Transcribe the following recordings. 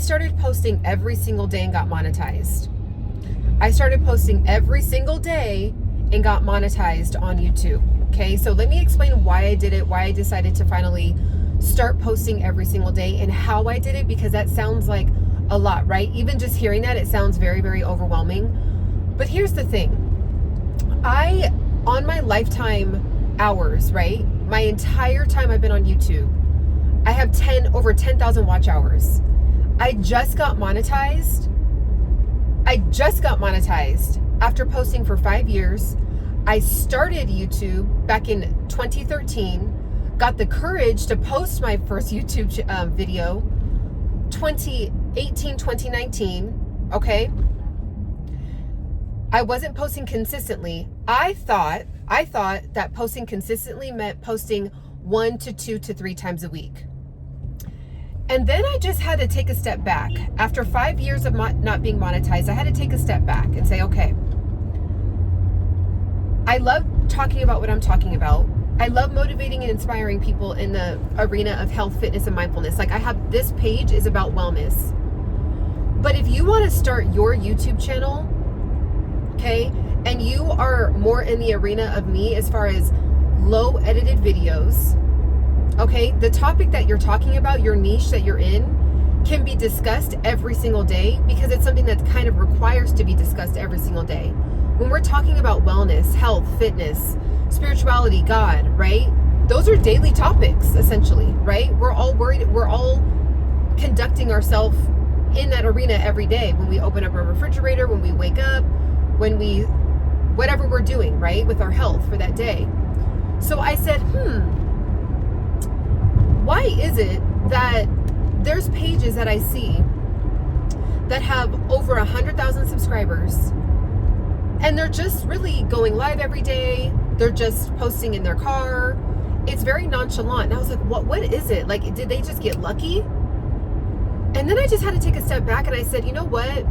started posting every single day and got monetized. I started posting every single day and got monetized on YouTube. Okay, so let me explain why I did it, why I decided to finally start posting every single day, and how I did it, because that sounds like a lot, right? Even just hearing that, it sounds very, very overwhelming. But here's the thing. On my lifetime hours, right? My entire time I've been on YouTube, I have over 10,000 watch hours. I just got monetized after posting for 5 years. I started YouTube back in 2013, got the courage to post my first YouTube video 2018, 2019, okay? I wasn't posting consistently. I thought that posting consistently meant posting 1 to 2 to 3 times a week. And then I just had to take a step back. After 5 years of not being monetized, I had to take a step back and say, okay, I love talking about what I'm talking about. I love motivating and inspiring people in the arena of health, fitness, and mindfulness. Like, this page is about wellness. But if you want to start your YouTube channel, okay, and you are more in the arena of me as far as low edited videos, okay, the topic that you're talking about, your niche that you're in, can be discussed every single day, because it's something that kind of requires to be discussed every single day. When we're talking about wellness, health, fitness, spirituality, God, right? Those are daily topics, essentially, right? We're all conducting ourselves in that arena every day. When we open up our refrigerator, when we wake up, whatever we're doing, right? With our health for that day. So I said, why is it that there's pages that I see that have over 100,000 subscribers, and they're just really going live every day? They're just posting in their car. It's very nonchalant. And I was like, what is it? Like, did they just get lucky? And then I just had to take a step back, and I said, you know what?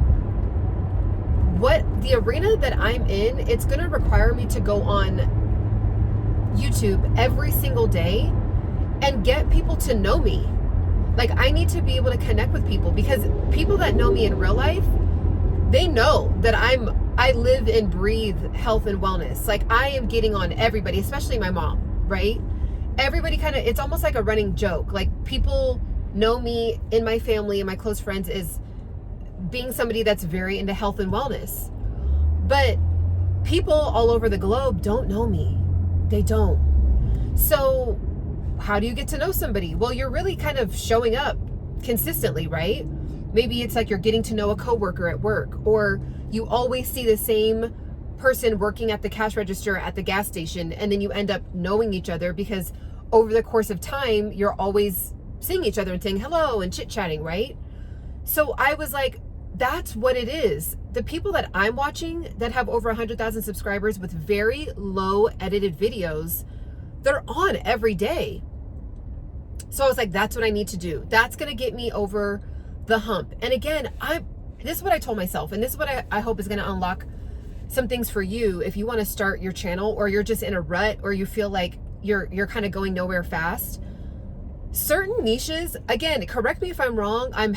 The arena that I'm in, it's going to require me to go on YouTube every single day and get people to know me. Like, I need to be able to connect with people, because people that know me in real life, they know that I live and breathe health and wellness. Like, I am getting on everybody, especially my mom, right? Everybody it's almost like a running joke. Like, people know me in my family and my close friends as being somebody that's very into health and wellness. But people all over the globe don't know me. They don't. So how do you get to know somebody? Well, you're really kind of showing up consistently, right? Maybe it's like you're getting to know a coworker at work, or you always see the same person working at the cash register at the gas station, and then you end up knowing each other because over the course of time, you're always seeing each other and saying hello and chit-chatting, right? So I was like, that's what it is. The people that I'm watching that have over 100,000 subscribers with very low edited videos, they're on every day. So I was like, that's what I need to do. That's going to get me over the hump. And again, this is what I told myself, and this is what I hope is going to unlock some things for you if you want to start your channel, or you're just in a rut, or you feel like you're kind of going nowhere fast. Certain niches, again, correct me if I'm wrong. I'm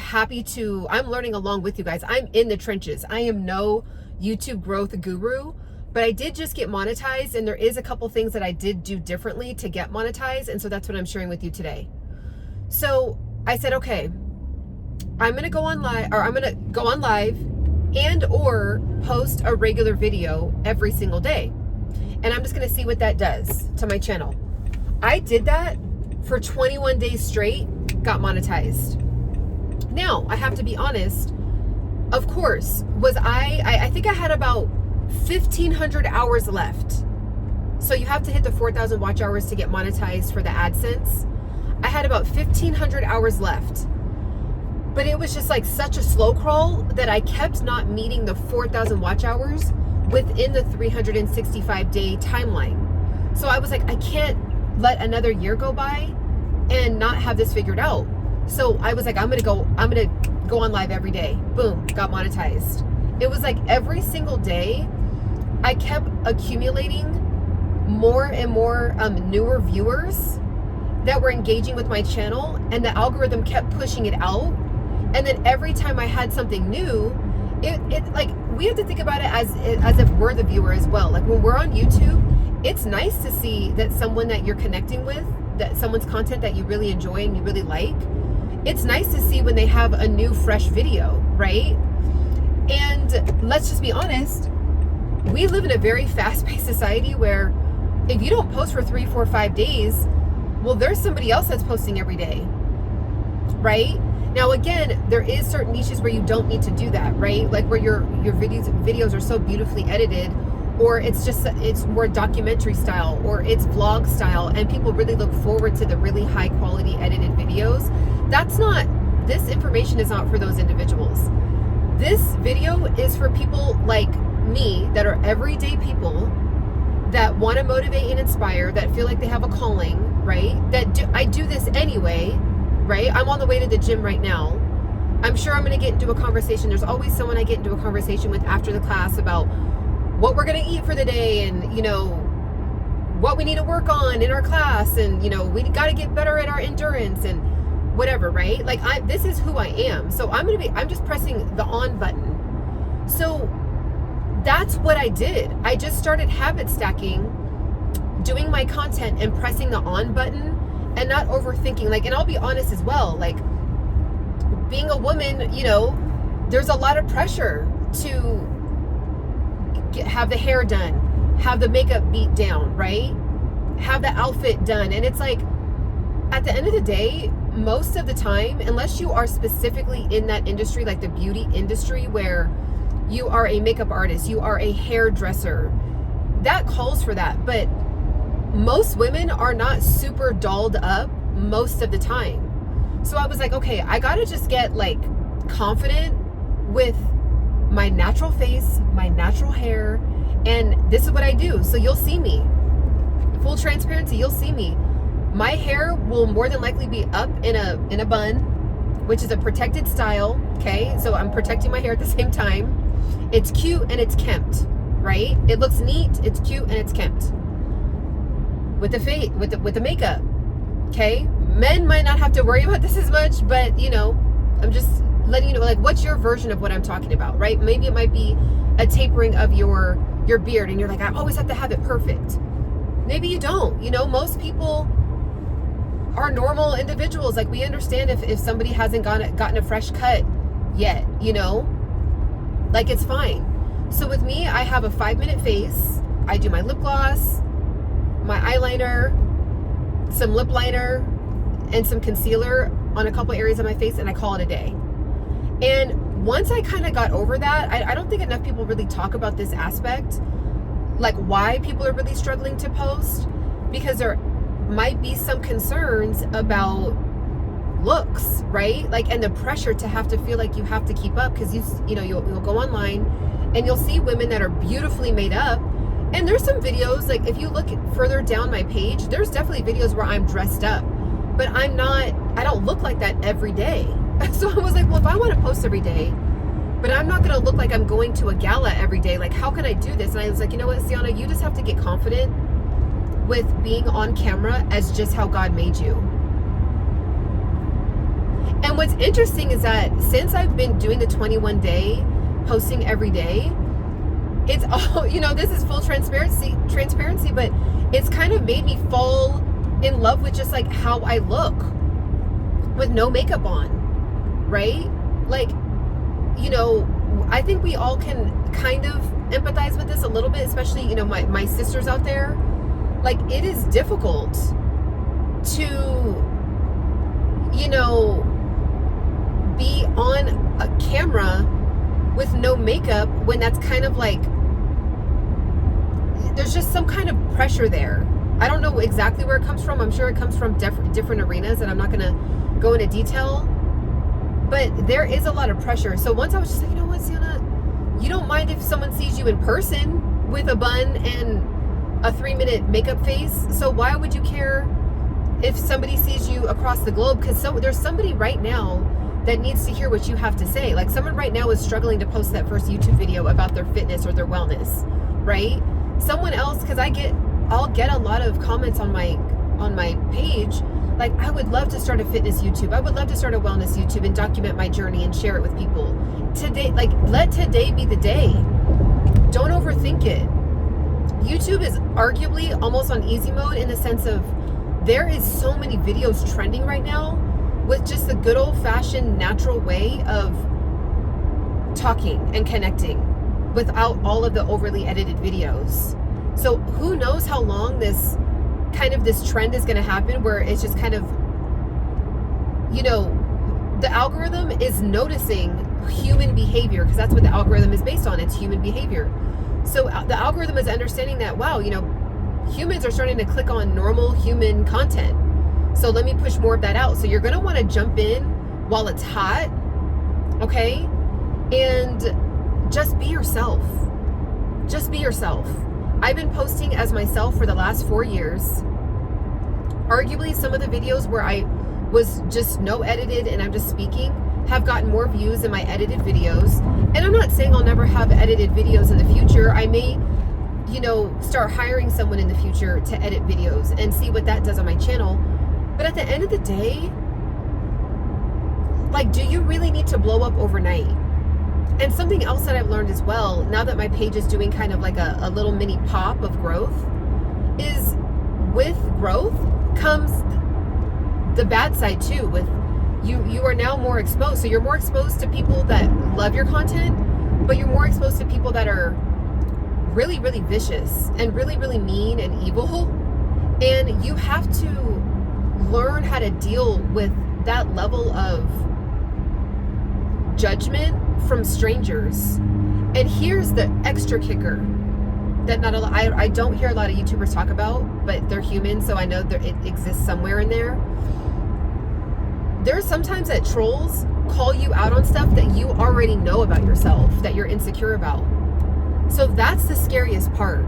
learning along with you guys. I'm in the trenches. I am no YouTube growth guru, but I did just get monetized, and there is a couple things that I did do differently to get monetized. And so that's what I'm sharing with you today. So I said, okay, I'm going to go on live and or post a regular video every single day. And I'm just going to see what that does to my channel. I did that for 21 days straight, got monetized. Now, I have to be honest, of course, I think I had about 1,500 hours left. So you have to hit the 4,000 watch hours to get monetized for the AdSense. I had about 1,500 hours left. But it was just like such a slow crawl that I kept not meeting the 4,000 watch hours within the 365-day timeline. So I was like, I can't let another year go by and not have this figured out. So I was like, I'm gonna go on live every day. Boom, got monetized. It was like every single day I kept accumulating more and more newer viewers that were engaging with my channel, and the algorithm kept pushing it out. And then every time I had something new, it like, we have to think about it as if we're the viewer as well. Like when we're on YouTube, it's nice to see that someone that you're connecting with, that someone's content that you really enjoy and you really like, it's nice to see when they have a new fresh video, right? And let's just be honest, we live in a very fast-paced society where if you don't post for 3, 4, 5 days, well, there's somebody else that's posting every day, right? Now, again, there is certain niches where you don't need to do that, right? Like where your videos are so beautifully edited, or it's more documentary style, or it's vlog style, and people really look forward to the really high quality edited videos. This information is not for those individuals. This video is for people like me that are everyday people that want to motivate and inspire, that feel like they have a calling, right? I do this anyway, right? I'm on the way to the gym right now. I'm sure I'm going to get into a conversation. There's always someone I get into a conversation with after the class about what we're going to eat for the day, and what we need to work on in our class, and we got to get better at our endurance and whatever, right? Like this is who I am. So I'm just pressing the on button. So that's what I did. I just started habit stacking, doing my content and pressing the on button and not overthinking. Like, and I'll be honest as well, like being a woman, there's a lot of pressure to have the hair done, have the makeup beat down, right? Have the outfit done. And it's like, at the end of the day, most of the time, unless you are specifically in that industry, like the beauty industry, where you are a makeup artist, you are a hairdresser, that calls for that. But most women are not super dolled up most of the time. So I was like, okay, I gotta just get like confident with my natural face, my natural hair, and this is what I do. So you'll see me. Full transparency, you'll see me. My hair will more than likely be up in a bun, which is a protected style, okay? So I'm protecting my hair at the same time. It's cute and it's kempt, right? It looks neat, it's cute, and it's kempt. With the makeup, okay? Men might not have to worry about this as much, but I'm just letting you know, like, what's your version of what I'm talking about, right? Maybe it might be a tapering of your beard, and you're like, I always have to have it perfect. Maybe you don't. Most people are normal individuals. Like, we understand if somebody hasn't gotten a fresh cut yet, like, it's fine. So with me, I have a 5-minute face. I do my lip gloss, my eyeliner, some lip liner, and some concealer on a couple areas of my face, and I call it a day. And once I kind of got over that, I don't think enough people really talk about this aspect, like why people are really struggling to post, because there might be some concerns about looks, right? Like, and the pressure to have to feel like you have to keep up, because you'll go online and you'll see women that are beautifully made up, and there's some videos, like if you look further down my page, there's definitely videos where I'm dressed up, but I don't look like that every day. So I was like, well, if I want to post every day, but I'm not going to look like I'm going to a gala every day, like how can I do this? And I was like, you know what, Ciana, you just have to get confident with being on camera as just how God made you. And what's interesting is that since I've been doing the 21-day posting every day, it's all, this is full transparency, but it's kind of made me fall in love with just like how I look with no makeup on, right? Like, I think we all can kind of empathize with this a little bit, especially, my sisters out there. Like, it is difficult to, be on a camera with no makeup when that's kind of like, there's just some kind of pressure there. I don't know exactly where it comes from. I'm sure it comes from different arenas, and I'm not going to go into detail, but there is a lot of pressure. So once I was just like, you know what, Ciana, you don't mind if someone sees you in person with a bun and a 3-minute makeup face, so why would you care if somebody sees you across the globe? Because there's somebody right now that needs to hear what you have to say. Like, someone right now is struggling to post that first YouTube video about their fitness or their wellness, right? Someone else, because I'll get a lot of comments on my page Like, I would love to start a fitness YouTube. I would love to start a wellness YouTube and document my journey and share it with people. Today, like, let today be the day. Don't overthink it. YouTube is arguably almost on easy mode in the sense of there is so many videos trending right now with just the good old-fashioned natural way of talking and connecting without all of the overly edited videos. So who knows how long this trend is going to happen, where it's just kind of, you know, the algorithm is noticing human behavior, because that's what the algorithm is based on. It's human behavior. So the algorithm is understanding that, wow, you know, humans are starting to click on normal human content. So let me push more of that out. So you're going to want to jump in while it's hot, okay? And just be yourself. Just be yourself. I've been posting as myself for the last 4 years. Arguably, some of the videos where I was just no edited and I'm just speaking have gotten more views than my edited videos. And I'm not saying I'll never have edited videos in the future. I may, you know, start hiring someone in the future to edit videos and see what that does on my channel. But at the end of the day, like, do you really need to blow up overnight? And something else that I've learned as well, now that my page is doing kind of like a little mini pop of growth, is with growth comes the bad side too. With you are now more exposed. So you're more exposed to people that love your content, but you're more exposed to people that are really, really vicious and really, really mean and evil. And you have to learn how to deal with that level of judgment from strangers. And here's the extra kicker that I don't hear a lot of YouTubers talk about, but they're human, so I know it exists somewhere in there. There's sometimes that trolls call you out on stuff that you already know about yourself, that you're insecure about. So that's the scariest part,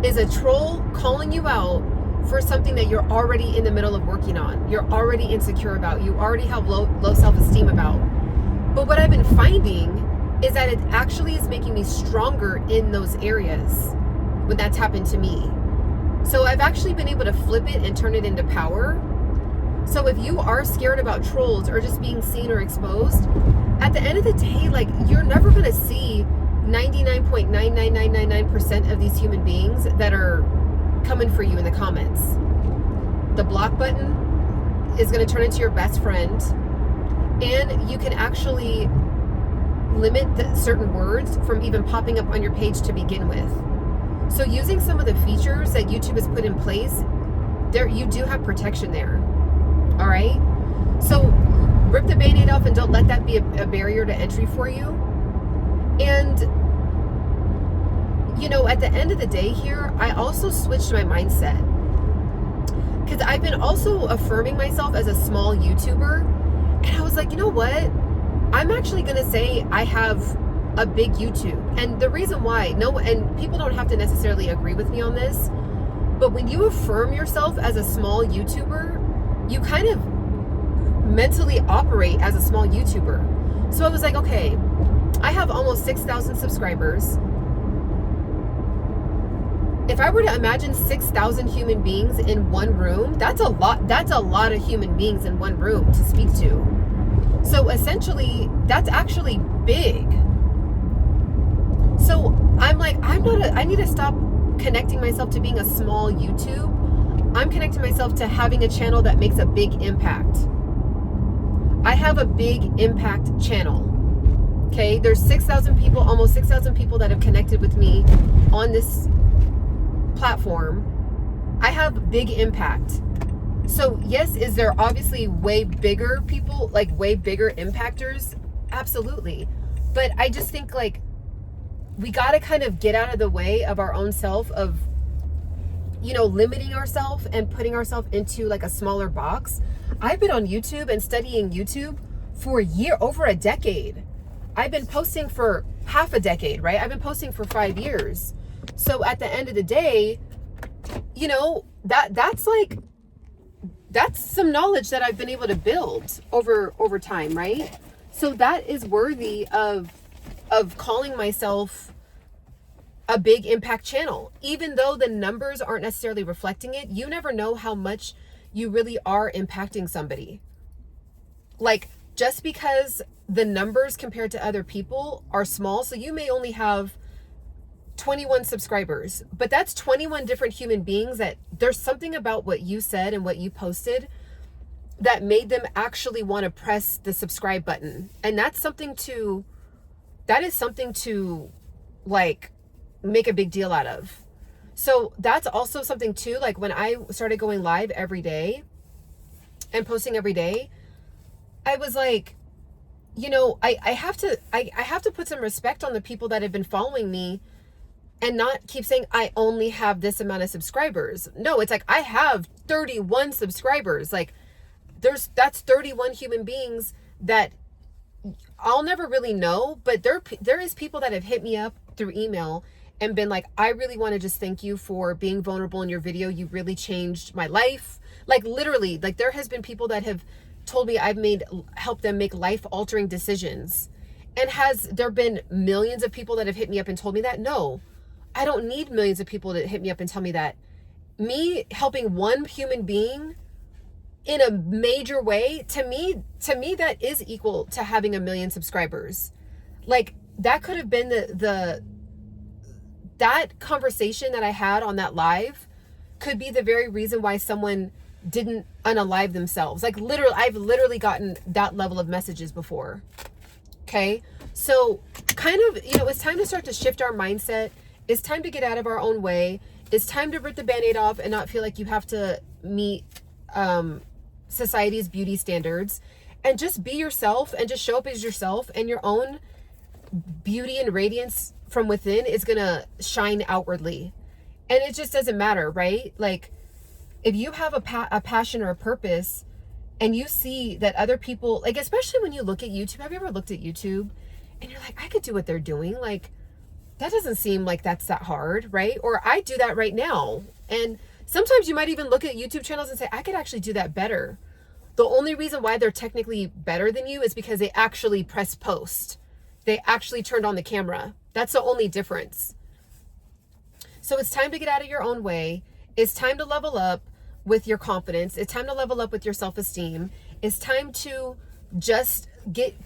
is a troll calling you out for something that you're already in the middle of working on, you're already insecure about, you already have low self-esteem about. But what I've been finding is that it actually is making me stronger in those areas when that's happened to me. So I've actually been able to flip it and turn it into power. So if you are scared about trolls or just being seen or exposed, at the end of the day, like, you're never going to see 99.99999% of these human beings that are coming for you in the comments. The block button is going to turn into your best friend, and you can actually limit certain words from even popping up on your page to begin with. So using some of the features that YouTube has put in place, there you do have protection there. All right, so rip the Band-Aid off and don't let that be a barrier to entry for you. And you know, at the end of the day here, I also switched my mindset, because I've been also affirming myself as a small YouTuber, and I was like, you know what, I'm actually gonna say I have a big YouTube. And the reason why, and people don't have to necessarily agree with me on this, but when you affirm yourself as a small YouTuber, you kind of mentally operate as a small YouTuber. So I was like, okay, I have almost 6,000 subscribers. If I were to imagine 6,000 human beings in one room, that's a lot of human beings in one room to speak to. So essentially, that's actually big. So I'm like, I need to stop connecting myself to being a small YouTube. I'm connecting myself to having a channel that makes a big impact. I have a big impact channel. Okay, there's 6,000 people, almost 6,000 people that have connected with me on this platform. I have big impact. So yes, is there obviously way bigger people, like way bigger impactors? Absolutely. But I just think, like, we got to kind of get out of the way of our own self, of, you know, limiting ourselves and putting ourselves into like a smaller box. I've been on YouTube and studying YouTube for over a decade. I've been posting for half a decade, right? I've been posting for 5 years. So at the end of the day, you know, that's some knowledge that I've been able to build over time, right? So that is worthy of calling myself a big impact channel. Even though the numbers aren't necessarily reflecting it, you never know how much you really are impacting somebody. Like, just because the numbers compared to other people are small, so you may only have 21 subscribers, but that's 21 different human beings that there's something about what you said and what you posted that made them actually want to press the subscribe button. And that is something to like make a big deal out of. So that's also something too, like when I started going live every day and posting every day, I was like, you know, I have to put some respect on the people that have been following me and not keep saying I only have this amount of subscribers. No, it's like I have 31 subscribers. Like that's 31 human beings that I'll never really know, but there is people that have hit me up through email and been like, I really want to just thank you for being vulnerable in your video. You really changed my life. Like literally, like there has been people that have told me I've helped them make life-altering decisions. And has there been millions of people that have hit me up and told me that? No, I don't need millions of people to hit me up and tell me that. Me helping one human being in a major way, to me that is equal to having 1 million subscribers. Like that could have been that conversation that I had on that live could be the very reason why someone didn't unalive themselves. Like literally, I've literally gotten that level of messages before. Okay. So kind of, you know, it's time to start to shift our mindset. It's time to get out of our own way. It's time to rip the Band-Aid off and not feel like you have to meet society's beauty standards, and just be yourself and just show up as yourself, and your own beauty and radiance from within is gonna shine outwardly. And it just doesn't matter, right? Like if you have a passion or a purpose and you see that other people, like especially when you look at YouTube, have you ever looked at YouTube and you're like, I could do what they're doing? Like that doesn't seem like that's that hard, right? Or I do that right now. And sometimes you might even look at YouTube channels and say, I could actually do that better. The only reason why they're technically better than you is because they actually press post. They actually turned on the camera. That's the only difference. So it's time to get out of your own way. It's time to level up with your confidence. It's time to level up with your self-esteem. It's time to just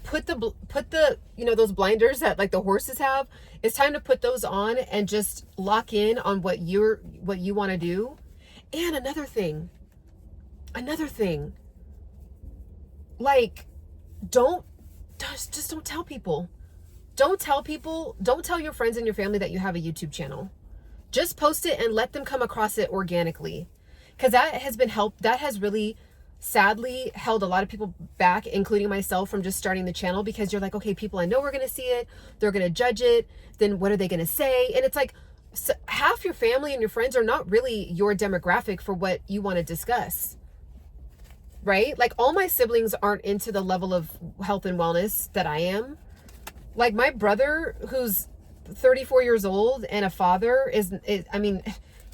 put the you know, those blinders that like the horses have. It's time to put those on and just lock in on what you want to do. And another thing, like just don't tell people. Don't tell your friends and your family that you have a YouTube channel. Just post it and let them come across it organically. Because that has really sadly held a lot of people back, including myself, from just starting the channel, because you're like, okay, people I know are going to see it. They're going to judge it. Then what are they going to say? And it's like, so half your family and your friends are not really your demographic for what you want to discuss. Right? Like all my siblings aren't into the level of health and wellness that I am. Like my brother, who's 34 years old and a father, I mean,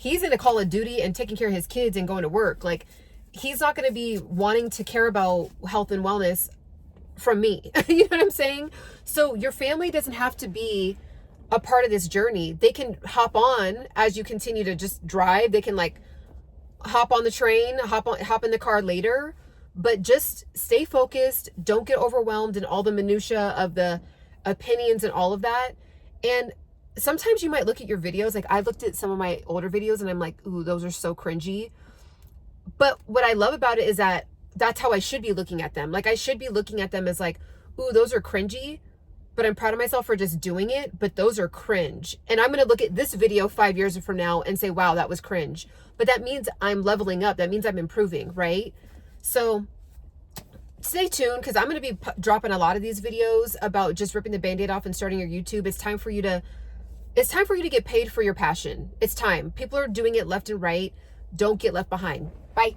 he's into Call of Duty and taking care of his kids and going to work. Like he's not going to be wanting to care about health and wellness from me. You know what I'm saying? So your family doesn't have to be a part of this journey. They can hop on as you continue to just drive. They can like hop on the train, hop in the car later, but just stay focused. Don't get overwhelmed in all the minutia of the opinions and all of that. And sometimes you might look at your videos. Like I looked at some of my older videos and I'm like, ooh, those are so cringy. But what I love about it is that that's how I should be looking at them. Like I should be looking at them as like, ooh, those are cringy, but I'm proud of myself for just doing it. But those are cringe. And I'm going to look at this video 5 years from now and say, wow, that was cringe. But that means I'm leveling up. That means I'm improving, right? So stay tuned, because I'm going to be dropping a lot of these videos about just ripping the Band-Aid off and starting your YouTube. It's time for you to get paid for your passion. It's time. People are doing it left and right. Don't get left behind. Bye.